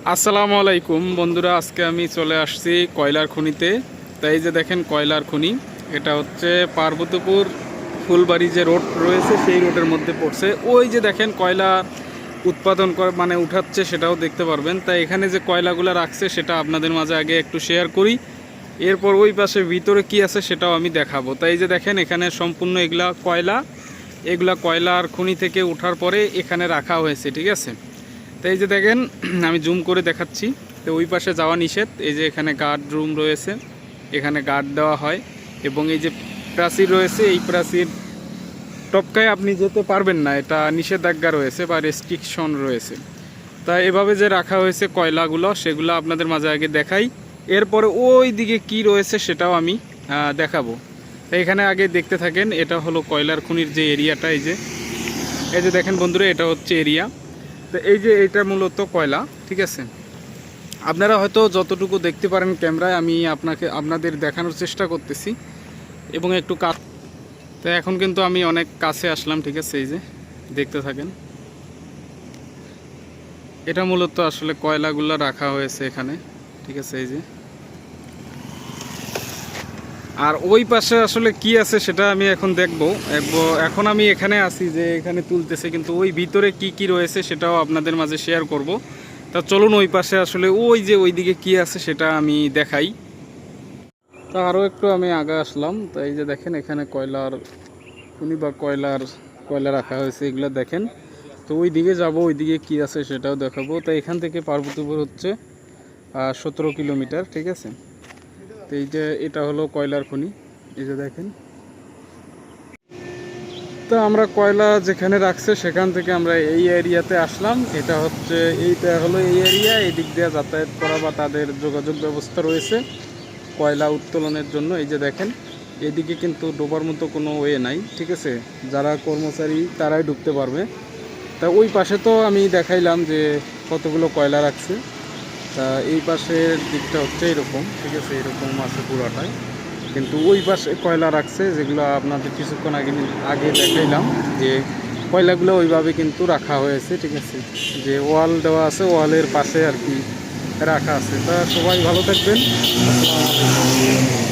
আসসালামু আলাইকুম বন্ধুরা, আজকে আমি চলে আসছি কয়লার খনিতে। তাই যে দেখেন কয়লার খনি, এটা হচ্ছে পার্বতীপুর ফুলবাড়ি যে রোড রয়েছে সেই রোডের মধ্যে পড়ছে। ওই যে দেখেন কয়লা উৎপাদন করে মানে উঠাচ্ছে, সেটাও দেখতে পারবেন। তাই এখানে যে কয়লাগুলো রাখছে সেটা আপনাদের মাঝে আগে একটু শেয়ার করি, এরপর ওই পাশে ভিতরে কি আছে সেটাও আমি দেখাবো। তাই যে দেখেন এখানে সম্পূর্ণ এগুলা কয়লার খনি থেকে ওঠার পরে এখানে রাখা হয়েছে, ঠিক আছে। তো এই যে দেখেন আমি জুম করে দেখাচ্ছি। তো ওই পাশে যাওয়া নিষেধ। এই যে এখানে গার্ড রুম রয়েছে, এখানে গার্ড দেওয়া হয়, এবং এই যে প্রাচীর রয়েছে, এই প্রাচীর টপকায় আপনি যেতে পারবেন না, এটা নিষেধাজ্ঞা রয়েছে বা রেস্ট্রিকশন রয়েছে। তা এভাবে যে রাখা হয়েছে কয়লাগুলো, সেগুলো আপনাদের মাঝে আগে দেখাই, এরপরে ওই দিকে কি রয়েছে সেটাও আমি দেখাবো। তো এখানে আগে দেখতে থাকেন। এটা হলো কয়লার খনির যে এরিয়াটা, এই যে দেখেন বন্ধুরা, এটা হচ্ছে এরিয়া। তো এই যে এটা মূলত কয়লা, ঠিক আছে। আপনারা হয়তো যতটুকু দেখতে পারেন ক্যামেরায়, আমি আপনাদের দেখানোর চেষ্টা করতেছি এবং একটু তো এখন কিন্তু আমি অনেক কাছে আসলাম, ঠিক আছে। এই যে দেখতে থাকেন, এটা মূলত আসলে কয়লাগুলো রাখা হয়েছে এখানে, ঠিক আছে। এই যে আর ওই পাশে আসলে কি আছে সেটা আমি এখন দেখবো। এখন আমি এখানে আছি যে এখানে তুলতেছে, কিন্তু ওই ভিতরে কি কি রয়েছে সেটাও আপনাদের মাঝে শেয়ার করব। তা চলুন ওই পাশে আসলে ওই যে ওইদিকে কি আছে সেটা আমি দেখাই। তা আরও একটু আমি আগে আসলাম। তো এই যে দেখেন এখানে কয়লার খনি বা কয়লা রাখা হয়েছে, এগুলো দেখেন। তো ওই দিকে যাবো, ওই দিকে কী আছে সেটাও দেখাবো। তো এখান থেকে পার্বতীপুর হচ্ছে 17 কিলোমিটার, ঠিক আছে। তো এই যে এটা হলো কয়লার খনি, এই যে দেখেন। তো আমরা কয়লা যেখানে রাখছে সেখান থেকে আমরা এই এরিয়াতে আসলাম। এইটা হলো এই এরিয়া, এই দিক দিয়ে যাতায়াত করা বা তাদের যোগাযোগ ব্যবস্থা রয়েছে কয়লা উত্তোলনের জন্য। এই যে দেখেন এদিকে কিন্তু ডোবার মতো কোনো ওয়ে নাই, ঠিক আছে। যারা কর্মচারী তারাই ঢুকতে পারবে। তা ওই পাশে তো আমি দেখাইলাম যে কতগুলো কয়লা রাখছে। তা এই পাশের দিকটা হচ্ছে এরকম, ঠিক আছে, এরকম আছে পুরাটাই। কিন্তু ওই পাশে কয়লা রাখছে যেগুলো আপনাদের কিছুক্ষণ আগে দেখাইলাম, যে কয়লাগুলো ওইভাবে কিন্তু রাখা হয়েছে, ঠিক আছে। যে ওয়াল দেওয়া আছে, ওয়ালের পাশে আর কি রাখা আছে। তা সবাই ভালো থাকবেন। আসসালামু আলাইকুম।